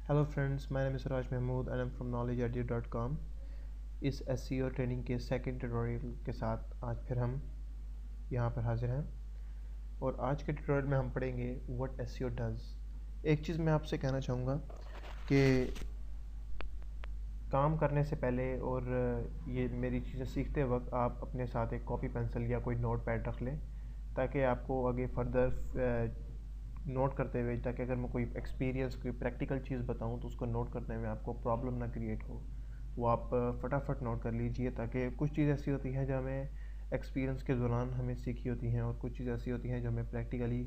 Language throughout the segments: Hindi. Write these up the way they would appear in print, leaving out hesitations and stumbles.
Hello friends, my name is Raj Mahmood and I am from knowledgeedu.com। इस SEO ट्रेनिंग के सेकंड ट्यूटोरियल के साथ आज फिर हम यहाँ पर हाजिर हैं और आज के ट्यूटोरियल में हम पढ़ेंगे व्हाट SEO डज़। एक चीज़ मैं आपसे कहना चाहूँगा कि काम करने से पहले और ये मेरी चीज़ें सीखते वक्त आप अपने साथ एक कॉपी पेंसिल या कोई नोट पैड रख लें ताकि आपको आगे फर्दर नोट करते हुए, ताकि अगर मैं कोई एक्सपीरियंस कोई प्रैक्टिकल चीज़ बताऊं तो उसको नोट करने में आपको प्रॉब्लम ना क्रिएट हो। वो आप फटाफट नोट कर लीजिए, ताकि कुछ चीज़ ऐसी होती हैं जो हमें एक्सपीरियंस के दौरान हमें सीखी होती हैं और कुछ चीज़ ऐसी होती हैं जो हमें प्रैक्टिकली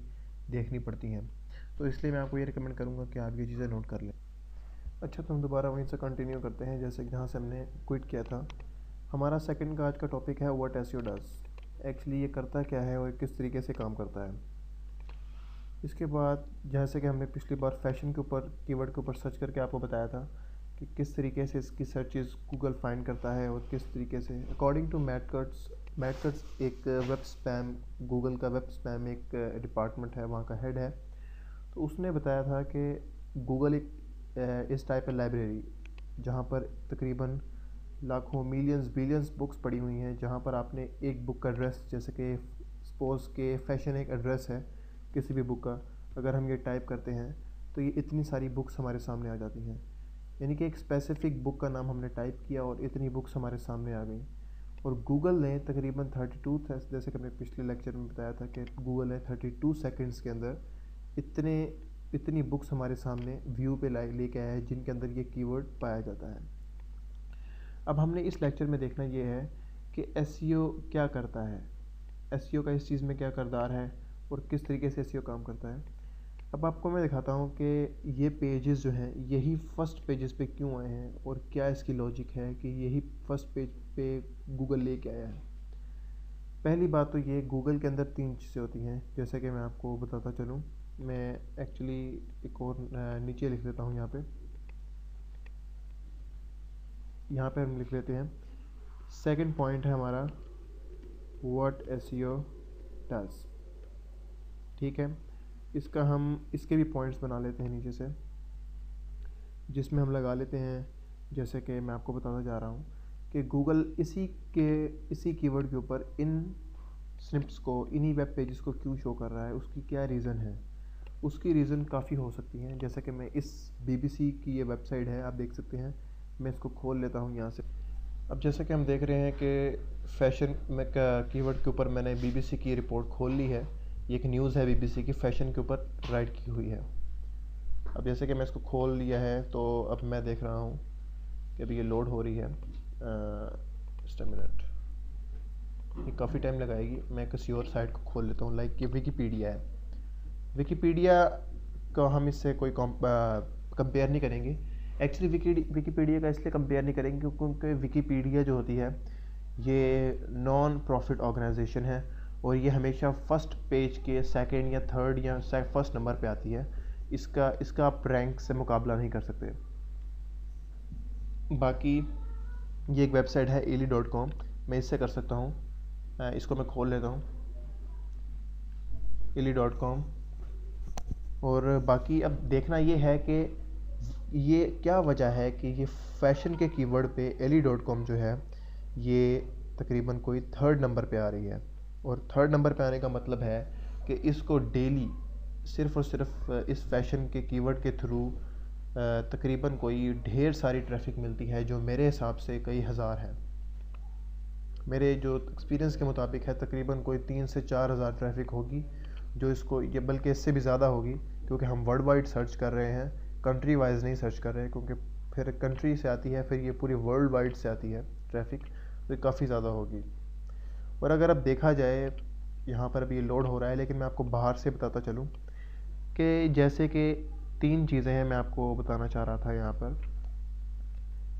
देखनी पड़ती हैं। तो इसलिए मैं आपको ये रिकमेंड करूँगा कि आप ये चीज़ें नोट कर लें। अच्छा, तो हम दोबारा वहीं से कंटिन्यू करते हैं जैसे कि जहाँ से हमने क्विट किया था। हमारा सेकंड का आज का टॉपिक है व्हाट SEO डज़। एक्चुअली ये करता क्या है और किस तरीके से काम करता है। इसके बाद जैसे कि हमने पिछली बार फैशन के ऊपर कीवर्ड के ऊपर सर्च करके आपको बताया था कि किस तरीके से इसकी सर्चेस गूगल फाइंड करता है और किस तरीके से अकॉर्डिंग टू मैटकट्स एक वेब स्पैम, गूगल का वेब स्पैम एक डिपार्टमेंट है, वहाँ का हेड है। तो उसने बताया था कि गूगल एक इस टाइप है लाइब्रेरी जहाँ पर तकरीबन लाखों मिलियंस बिलियंस बुक्स पड़ी हुई हैं, जहाँ पर आपने एक बुक का एड्रेस, जैसे कि सपोज़ के फैशन एक एड्रेस है किसी भी बुक का, अगर हम ये टाइप करते हैं तो ये इतनी सारी बुक्स हमारे सामने आ जाती हैं। यानी कि एक स्पेसिफ़िक बुक का नाम हमने टाइप किया और इतनी बुक्स हमारे सामने आ गई। और गूगल ने तकरीबन 32, जैसे कि मैंने पिछले लेक्चर में बताया था कि गूगल ने 32 सेकंड्स के अंदर इतनी बुक्स हमारे सामने व्यू पे लेके आया है जिनके अंदर ये कीवर्ड पाया जाता है। अब हमने इस लेक्चर में देखना ये है कि SEO क्या करता है, SEO का इस चीज़ में क्या किरदार है और किस तरीके से SEO काम करता है। अब आपको मैं दिखाता हूँ कि ये पेजेस जो हैं यही फर्स्ट पेजेस पे क्यों आए हैं और क्या इसकी लॉजिक है कि यही फर्स्ट पेज पे गूगल लेके आया है। पहली बात तो ये, गूगल के अंदर 3 चीज़ें होती हैं, जैसे कि मैं आपको बताता चलूँ। मैं एक्चुअली एक और नीचे लिख लेता हूँ, यहाँ पे हम लिख लेते हैं। सेकंड पॉइंट है हमारा व्हाट SEO डज़। ठीक है, इसका हम इसके भी पॉइंट्स बना लेते हैं नीचे से, जिसमें हम लगा लेते हैं। जैसे कि मैं आपको बताता जा रहा हूँ कि गूगल इसी कीवर्ड के ऊपर इन स्निप्स को, इन्हीं वेब पेजेस को क्यों शो कर रहा है, उसकी क्या रीज़न है। उसकी रीज़न काफ़ी हो सकती हैं। जैसे कि मैं इस BBC की ये वेबसाइट है, आप देख सकते हैं। मैं इसको खोल लेता हूँ यहाँ से। अब जैसे कि हम देख रहे हैं कि फैशन में कीवर्ड के ऊपर मैंने BBC की रिपोर्ट खोल ली है। ये एक न्यूज़ है BBC की, फैशन के ऊपर राइट की हुई है। अब जैसे कि मैं इसको खोल लिया है तो अब मैं देख रहा हूँ कि अभी ये लोड हो रही है। जस्ट अ मिनट, ये काफ़ी टाइम लगाएगी। मैं किसी और साइट को खोल लेता हूँ, लाइक ये विकीपीडिया है। विकीपीडिया को हम इससे कोई कंपेयर नहीं करेंगे। एक्चुअली विकीपीडिया का इसलिए कंपेयर नहीं करेंगे क्योंकि विकीपीडिया जो होती है ये नॉन प्रॉफिट ऑर्गेनाइजेशन है और ये हमेशा फर्स्ट पेज के सेकंड या थर्ड या फर्स्ट नंबर पे आती है। इसका आप रैंक से मुकाबला नहीं कर सकते। बाकी ये एक वेबसाइट है eli.com, मैं इससे कर सकता हूँ। इसको मैं खोल लेता हूँ, eli.com। और बाकी अब देखना ये है कि ये क्या वजह है कि ये फैशन के कीवर्ड पे eli.com जो है ये तकरीबन कोई थर्ड नंबर पे आ रही है। और थर्ड नंबर पे आने का मतलब है कि इसको डेली सिर्फ़ और सिर्फ इस फैशन के कीवर्ड के थ्रू तकरीबन कोई ढेर सारी ट्रैफिक मिलती है, जो मेरे हिसाब से कई हज़ार है। मेरे जो एक्सपीरियंस के मुताबिक है तकरीबन कोई 3 से 4 हज़ार ट्रैफिक होगी, जो इसको ये बल्कि इससे भी ज़्यादा होगी, क्योंकि हम वर्ल्ड वाइड सर्च कर रहे हैं, कंट्री वाइज नहीं सर्च कर रहे हैं। क्योंकि फिर कंट्री से आती है, फिर ये पूरी वर्ल्ड वाइड से आती है ट्रैफिक, तो ये काफ़ी ज़्यादा होगी। और अगर अब देखा जाए, यहाँ पर अभी ये लोड हो रहा है, लेकिन मैं आपको बाहर से बताता चलूँ कि जैसे कि 3 चीज़ें हैं मैं आपको बताना चाह रहा था यहाँ पर।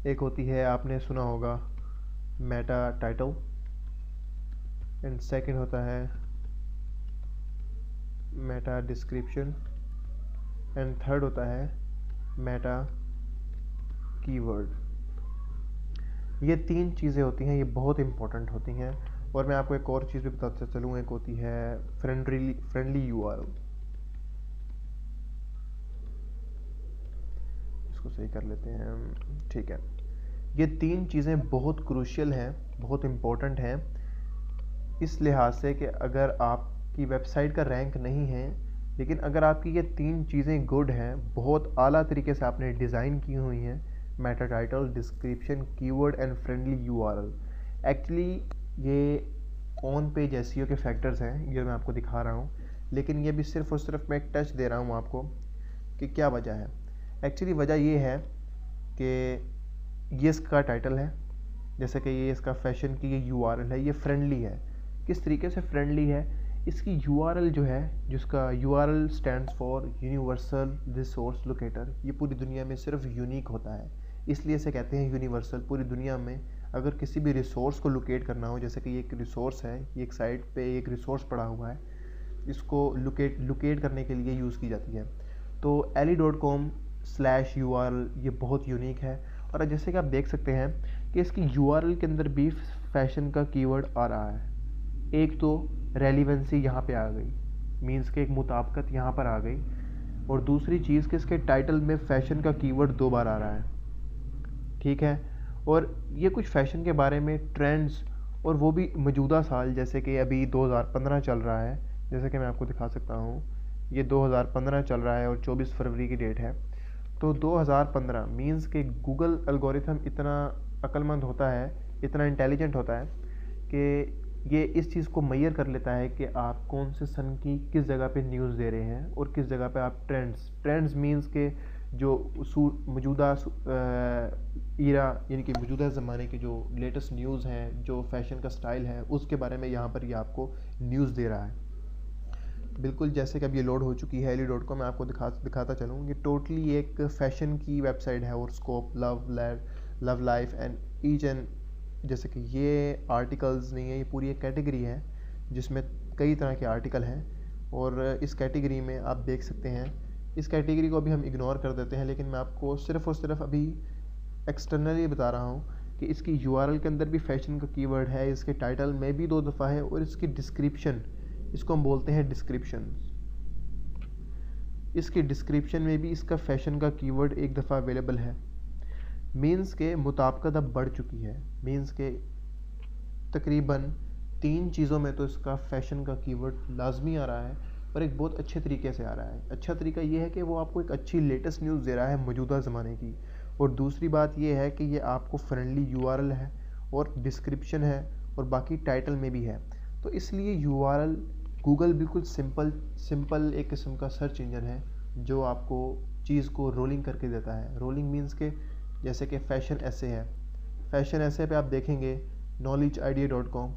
एक होती है, आपने सुना होगा, मेटा टाइटल, एंड सेकंड होता है मेटा डिस्क्रिप्शन, एंड थर्ड होता है मेटा कीवर्ड। ये 3 चीज़ें होती हैं, ये बहुत इंपॉर्टेंट होती हैं। और मैं आपको एक और चीज़ भी बताता चलूँ, एक होती है फ्रेंडली URL। इसको सही कर लेते हैं, ठीक है। ये 3 चीज़ें बहुत क्रूशियल हैं, बहुत इम्पोर्टेंट हैं इस लिहाज से कि अगर आपकी वेबसाइट का रैंक नहीं है, लेकिन अगर आपकी ये 3 चीज़ें गुड हैं, बहुत आला तरीके से आपने डिज़ाइन की हुई हैं, Meta title, description, keyword and friendly URL. Actually ये ऑन पेज एसईओ के फैक्टर्स हैं, ये मैं आपको दिखा रहा हूँ, लेकिन ये भी सिर्फ और सिर्फ मैं एक टच दे रहा हूँ आपको कि क्या वजह है। एक्चुअली वजह ये है कि ये इसका टाइटल है, जैसे कि ये इसका फैशन की ये यूआरएल है, ये फ्रेंडली है। किस तरीके से फ्रेंडली है, इसकी यूआरएल जो है, जिसका URL stands for universal resource locator, ये पूरी दुनिया में सिर्फ यूनिक होता है, इसलिए इसे कहते हैं यूनिवर्सल। पूरी दुनिया में अगर किसी भी रिसोर्स को लोकेट करना हो, जैसे कि ये एक रिसोर्स है, ये एक साइट पे एक रिसोर्स पड़ा हुआ है, इसको लोकेट करने के लिए यूज़ की जाती है। तो ali.com/URL ये बहुत यूनिक है। और जैसे कि आप देख सकते हैं कि इसकी यूआरएल के अंदर भी फैशन का कीवर्ड आ रहा है। एक तो रेलिवेंसी यहाँ पे आ गई, मीन्स के एक मुताबिकत यहाँ पर आ गई, और दूसरी चीज़ कि इसके टाइटल में फैशन का कीवर्ड 2 बार आ रहा है, ठीक है। और ये कुछ फैशन के बारे में ट्रेंड्स, और वो भी मौजूदा साल, जैसे कि अभी 2015 चल रहा है, जैसे कि मैं आपको दिखा सकता हूँ, ये 2015 चल रहा है और 24 फरवरी की डेट है। तो 2015 मीन्स के गूगल एल्गोरिथम इतना अक्लमंद होता है, इतना इंटेलिजेंट होता है कि ये इस चीज़ को मैयर कर लेता है कि आप कौन से सन की किस जगह पे न्यूज़ दे रहे हैं और किस जगह पे आप ट्रेंड्स मीन्स के जो मौजूदा ईरा, यानी कि मौजूदा ज़माने के जो लेटेस्ट न्यूज़ हैं, जो फैशन का स्टाइल है, उसके बारे में यहाँ पर ये आपको न्यूज़ दे रहा है। बिल्कुल जैसे कि अब ये लोड हो चुकी है ali.com, मैं आपको दिखाता चलूँ। ये टोटली एक फ़ैशन की वेबसाइट है, और scope, love life and each and, जैसे कि ये आर्टिकल्स नहीं है, ये पूरी एक कैटेगरी है जिसमें कई तरह के आर्टिकल हैं। और इस कैटेगरी में आप देख सकते हैं, इस कैटेगरी को अभी हम इग्नोर कर देते हैं, लेकिन मैं आपको सिर्फ़ और सिर्फ अभी एक्सटर्नली बता रहा हूँ कि इसकी यूआरएल के अंदर भी फैशन का कीवर्ड है, इसके टाइटल में भी 2 दफ़ा है, और इसकी डिस्क्रिप्शन, इसको हम बोलते हैं डिस्क्रिप्शन, इसकी डिस्क्रिप्शन में भी इसका फैशन का कीवर्ड 1 दफ़ा अवेलेबल है। मीन्स के मुताबिकत अब बढ़ चुकी है, मीन्स के तकरीबन 3 चीज़ों में तो इसका फैशन का कीवर्ड लाजमी आ रहा है, और एक बहुत अच्छे तरीके से आ रहा है। अच्छा तरीका ये है कि वो आपको एक अच्छी लेटेस्ट न्यूज़ दे रहा है मौजूदा ज़माने की, और दूसरी बात ये है कि ये आपको फ्रेंडली यूआरएल है, और डिस्क्रिप्शन है, और बाकी टाइटल में भी है। तो इसलिए यूआरएल गूगल बिल्कुल सिंपल एक किस्म का सर्च इंजन है, जो आपको चीज़ को रोलिंग करके देता है। रोलिंग मीन्स के जैसे कि फैशन ऐसे है, फैशन ऐसे पे आप देखेंगे knowledgeidea.com,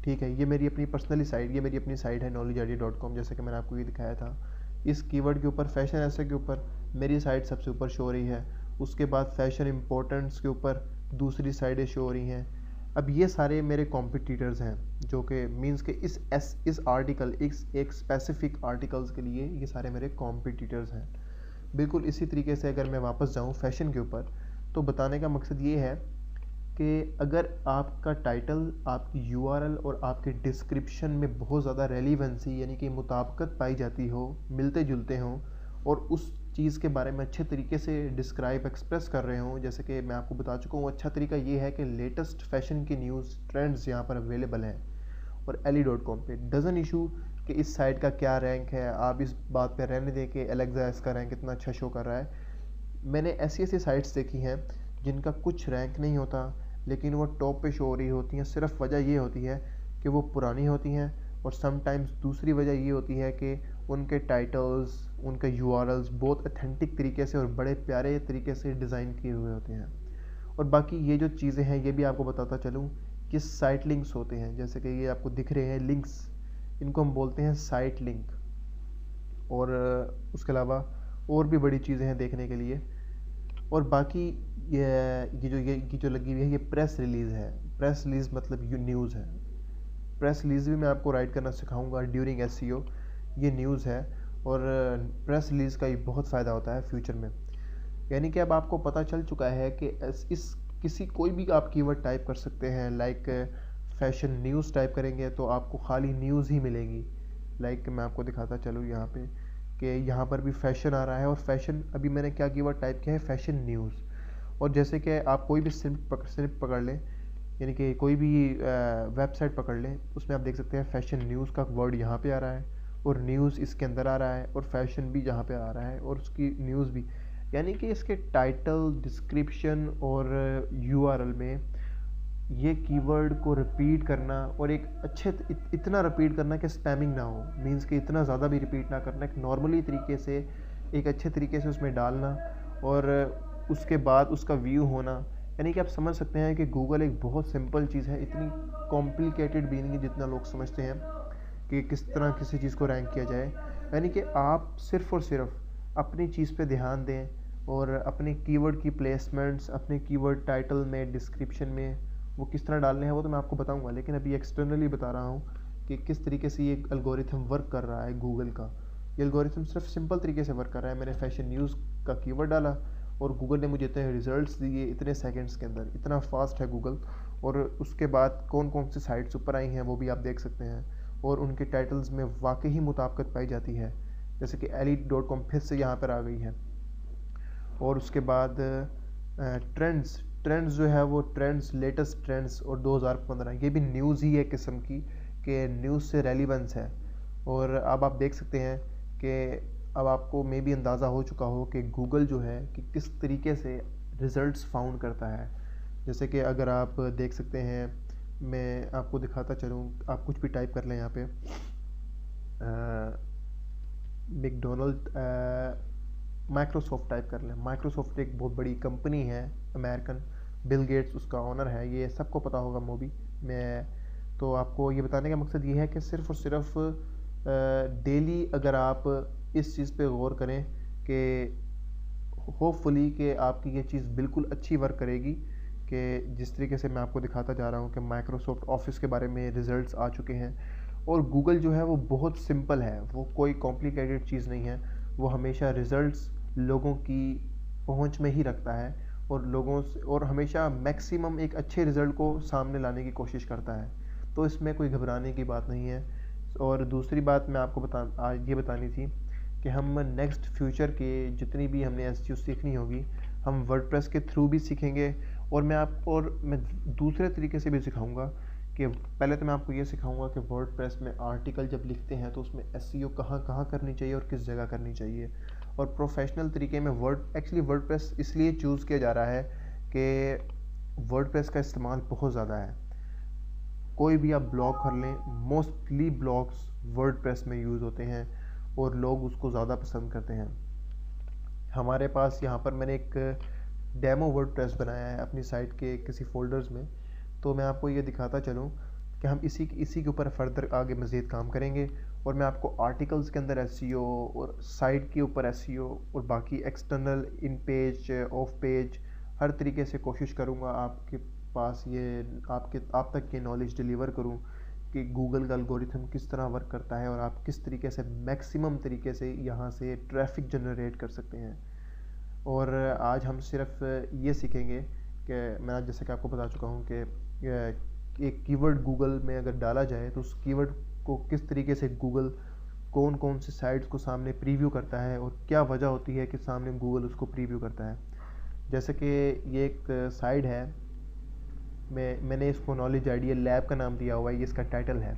ठीक है, ये मेरी अपनी पर्सनली साइट, ये मेरी अपनी साइट है knowledgeidea.com, जैसे कि मैंने आपको ये दिखाया था। इस कीवर्ड के ऊपर, फैशन ऐसे के ऊपर मेरी साइट सबसे ऊपर शो हो रही है, उसके बाद फैशन इम्पोर्टेंट्स के ऊपर दूसरी साइडें शो हो रही हैं। अब ये सारे मेरे कॉम्पिटिटर्स हैं, जो कि मींस के इस आर्टिकल, एक स्पेसिफिक आर्टिकल्स के लिए ये सारे मेरे कॉम्पिटिटर्स हैं। बिल्कुल इसी तरीके से अगर मैं वापस जाऊँ फैशन के ऊपर, तो बताने का मकसद ये है कि अगर आपका टाइटल, आपकी यूआरएल और आपके डिस्क्रिप्शन में बहुत ज़्यादा रेलिवेंसी, यानी कि मुताबिकत पाई जाती हो, मिलते जुलते हों, और उस चीज़ के बारे में अच्छे तरीके से डिस्क्राइब, एक्सप्रेस कर रहे हों, जैसे कि मैं आपको बता चुका हूँ, अच्छा तरीका ये है कि लेटेस्ट फैशन की न्यूज़, ट्रेंड्स यहाँ पर अवेलेबल हैं। और ali.com पे डजन इशू कि इस साइट का क्या रैंक है, आप इस बात पे रहने दें कि एलेक्सा इसका रैंक कितना अच्छा शो कर रहा है। मैंने ऐसी साइट्स देखी हैं जिनका कुछ रैंक नहीं होता, लेकिन वो टॉप पे शो हो रही होती हैं। सिर्फ वजह ये होती है कि वो पुरानी होती हैं, और समटाइम्स दूसरी वजह ये होती है कि उनके टाइटल्स, उनके यूआरएल्स बहुत अथेंटिक तरीके से और बड़े प्यारे तरीके से डिज़ाइन किए हुए होते हैं। और बाकी ये जो चीज़ें हैं, ये भी आपको बताता चलूँ कि साइट लिंक्स होते हैं, जैसे कि ये आपको दिख रहे हैं लिंक्स, इनको हम बोलते हैं साइट लिंक। और उसके अलावा और भी बड़ी चीज़ें हैं देखने के लिए। और बाकी ये जो लगी हुई है, ये प्रेस रिलीज़ है। प्रेस रिलीज़ मतलब ये न्यूज़ है। प्रेस रिलीज़ भी मैं आपको राइट करना सिखाऊंगा ड्यूरिंग एसईओ। ये न्यूज़ है, और प्रेस रिलीज़ का ये बहुत फ़ायदा होता है फ्यूचर में। यानी कि अब आपको पता चल चुका है कि इस कोई भी आप कीवर्ड टाइप कर सकते हैं, लाइक फैशन न्यूज़ टाइप करेंगे तो आपको खाली न्यूज़ ही मिलेगी। लाइक मैं आपको दिखाता चलूँ यहाँ पे कि यहाँ पर भी फैशन आ रहा है, और फैशन अभी मैंने क्या कीवर्ड टाइप किया है, फैशन न्यूज़। और जैसे कि आप कोई भी सिर्फ पकड़ लें, यानी कि कोई भी वेबसाइट पकड़ लें, उसमें आप देख सकते हैं फैशन न्यूज़ का वर्ड यहाँ पे आ रहा है, और न्यूज़ इसके अंदर आ रहा है, और फैशन भी यहाँ पे आ रहा है, और उसकी न्यूज़ भी। यानी कि इसके टाइटल, डिस्क्रिप्शन और यूआरएल में ये कीवर्ड को रिपीट करना, और एक इतना रिपीट करना कि स्पैमिंग ना हो, मींस कि इतना ज़्यादा भी रिपीट ना करना, एक नॉर्मली तरीके से, एक अच्छे तरीके से उसमें डालना, और उसके बाद उसका व्यू होना। यानी कि आप समझ सकते हैं कि गूगल एक बहुत सिंपल चीज़ है, इतनी कॉम्प्लिकेटेड भी नहीं है जितना लोग समझते हैं कि किस तरह किसी चीज़ को रैंक किया जाए। यानी कि आप सिर्फ़ और सिर्फ अपनी चीज़ पे ध्यान दें, और अपने कीवर्ड की प्लेसमेंट्स, अपने कीवर्ड टाइटल में, डिस्क्रिप्शन में वो किस तरह डालने हैं वो तो मैं आपको बताऊंगा, लेकिन अभी एक्सटर्नली बता रहा हूँ कि किस तरीके से ये एल्गोरिथम वर्क कर रहा है गूगल का। ये एल्गोरिथम सिर्फ सिंपल तरीके से वर्क कर रहा है। मैंने फैशन न्यूज़ का कीवर्ड डाला और गूगल ने मुझे इतने रिजल्ट्स दिए इतने सेकंड्स के अंदर, इतना फास्ट है गूगल। और उसके बाद कौन कौन सी साइट्स ऊपर आई हैं वो भी आप देख सकते हैं, और उनके टाइटल्स में वाकई मुताबिकत पाई जाती है, जैसे कि elite.com फिर से यहाँ पर आ गई है। और उसके बाद ट्रेंड्स जो है वो ट्रेंड्स, लेटेस्ट ट्रेंड्स और 2015, ये भी न्यूज़ ही है किस्म की, कि न्यूज़ से रेलिवेंस है। और अब आप देख सकते हैं कि अब आपको मे भी अंदाज़ा हो चुका हो कि गूगल जो है कि किस तरीके से रिज़ल्ट्स फाउंड करता है। जैसे कि अगर आप देख सकते हैं, मैं आपको दिखाता चलूँ, आप कुछ भी टाइप कर लें यहाँ पे, मैकडोनल्ड, माइक्रोसॉफ्ट टाइप कर लें। माइक्रोसॉफ्ट एक बहुत बड़ी कंपनी है अमेरिकन, बिल गेट्स उसका ऑनर है, ये सबको पता होगा मोबी मैं। तो आपको ये बताने का मकसद ये है कि सिर्फ़ और सिर्फ डेली अगर आप इस चीज़ पे गौर करें कि होपफुली कि आपकी ये चीज़ बिल्कुल अच्छी वर्क करेगी, कि जिस तरीके से मैं आपको दिखाता जा रहा हूँ कि माइक्रोसॉफ्ट ऑफिस के बारे में रिज़ल्ट्स आ चुके हैं। और गूगल जो है वो बहुत सिंपल है, वो कोई कॉम्प्लिकेटेड चीज़ नहीं है, वो हमेशा रिज़ल्ट्स लोगों की पहुंच में ही रखता है, और लोगों से, और हमेशा मैक्सिमम एक अच्छे रिज़ल्ट को सामने लाने की कोशिश करता है। तो इसमें कोई घबराने की बात नहीं है। और दूसरी बात मैं आपको आज ये बतानी थी कि हम नेक्स्ट फ्यूचर के जितनी भी हमने एसईओ सीखनी होगी, हम वर्डप्रेस के थ्रू भी सीखेंगे। और मैं दूसरे तरीके से भी सिखाऊंगा कि पहले तो मैं आपको ये सिखाऊंगा कि वर्डप्रेस में आर्टिकल जब लिखते हैं तो उसमें एसईओ कहाँ कहाँ करनी चाहिए और किस जगह करनी चाहिए। और प्रोफेशनल तरीके में वर्डप्रेस इसलिए चूज़ किया जा रहा है कि वर्डप्रेस का इस्तेमाल बहुत ज़्यादा है। कोई भी आप ब्लॉग कर लें, मोस्टली ब्लॉग्स वर्डप्रेस में यूज़ होते हैं और लोग उसको ज़्यादा पसंद करते हैं। हमारे पास यहाँ पर मैंने एक डेमो वर्डप्रेस बनाया है अपनी साइट के किसी फ़ोल्डर्स में, तो मैं आपको ये दिखाता चलूँ कि हम इसी के ऊपर फर्दर आगे मज़ीद काम करेंगे। और मैं आपको आर्टिकल्स के अंदर एसईओ, और साइट के ऊपर एसईओ, और बाकी external, in page, off page, हर तरीके से कोशिश करूँगा आपके पास ये आप तक ये नॉलेज डिलीवर करूँ कि गूगल का एल्गोरिथम किस तरह वर्क करता है, और आप किस तरीके से मैक्सिमम तरीके से यहाँ से ट्रैफिक जनरेट कर सकते हैं। और आज हम सिर्फ ये सीखेंगे कि मैं जैसे कि आपको बता चुका हूँ कि एक कीवर्ड गूगल में अगर डाला जाए तो उस कीवर्ड को किस तरीके से गूगल कौन कौन से साइट्स को सामने प्रीव्यू करता है, और क्या वजह होती है कि सामने गूगल उसको प्रीव्यू करता है। जैसे कि ये एक साइट है, मैंने इसको नॉलेज आइडिया लैब का नाम दिया हुआ है, ये इसका टाइटल है।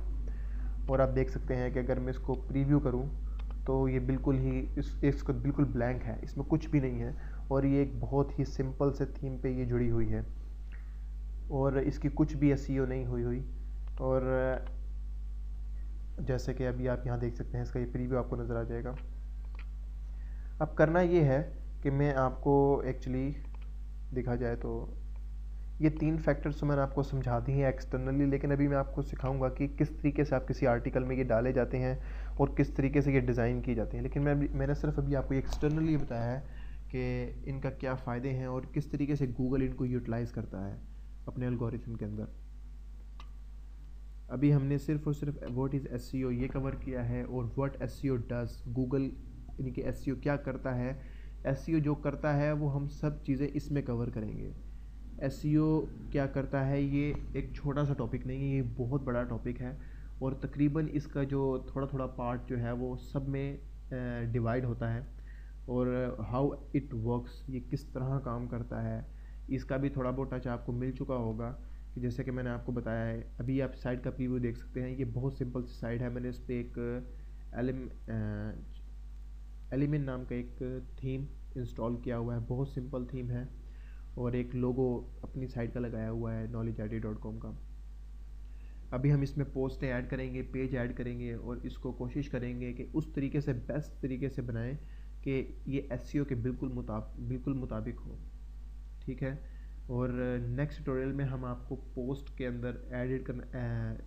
और आप देख सकते हैं कि अगर मैं इसको प्रीव्यू करूं तो ये बिल्कुल ही इसको बिल्कुल ब्लैंक है, इसमें कुछ भी नहीं है, और ये एक बहुत ही सिंपल से थीम पे ये जुड़ी हुई है, और इसकी कुछ भी एसईओ नहीं हुई। और जैसे कि अभी आप यहाँ देख सकते हैं, इसका ये प्रीव्यू आपको नज़र आ जाएगा। अब करना ये है कि मैं आपको एक्चुअली देखा जाए तो ये 3 फैक्टर्स तो मैंने आपको समझा दी हैं एक्सटर्नली, लेकिन अभी मैं आपको सिखाऊंगा कि किस तरीके से आप किसी आर्टिकल में ये डाले जाते हैं और किस तरीके से ये डिज़ाइन की जाती हैं। लेकिन मैंने सिर्फ अभी आपको एक्सटर्नली बताया है कि इनका क्या फ़ायदे हैं और किस तरीके से गूगल इनको यूटिलाइज़ करता है अपने एल्गोरिथम के अंदर। अभी हमने सिर्फ और सिर्फ व्हाट इज़ एसईओ ये कवर किया है, और व्हाट एसईओ डज, गूगल यानी कि एसईओ क्या करता है, एसईओ जो करता है वो हम सब चीज़ें इसमें कवर करेंगे। एसईओ क्या करता है ये एक छोटा सा टॉपिक नहीं है, ये बहुत बड़ा टॉपिक है, और तकरीबन इसका जो थोड़ा थोड़ा पार्ट जो है वो सब में डिवाइड होता है और हाउ इट वर्क्स, ये किस तरह काम करता है, इसका भी थोड़ा बहुत टच आपको मिल चुका होगा। कि जैसे कि मैंने आपको बताया है, अभी आप साइट का प्रीव्यू देख सकते हैं। ये बहुत सिंपल सी साइट है। मैंने इस पर एक एलिमेंट नाम का एक थीम इंस्टॉल किया हुआ है, बहुत सिंपल थीम है। और एक लोगो अपनी साइट का लगाया हुआ है knowledgeid.com का। अभी हम इसमें पोस्टें ऐड करेंगे, पेज ऐड करेंगे और इसको कोशिश करेंगे कि उस तरीके से बेस्ट तरीके से बनाएं कि ये एसईओ के बिल्कुल मुताबिक हो। ठीक है। और नेक्स्ट ट्यूटोरियल में हम आपको पोस्ट के अंदर एडिट करना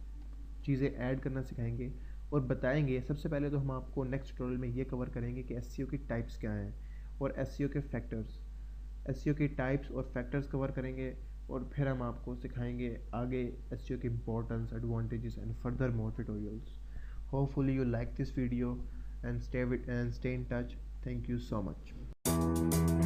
चीज़ें ऐड करना सिखाएंगे और बताएंगे। सबसे पहले तो हम आपको नेक्स्ट ट्यूटोरियल में ये कवर करेंगे कि एसईओ की टाइप्स क्या हैं और एसईओ के फैक्टर्स, एसईओ की टाइप्स और फैक्टर्स कवर करेंगे। और फिर हम आपको सिखाएंगे आगे एसईओ के importance, advantages and further more tutorials. Hopefully you like this video and stay in touch. Thank you so much.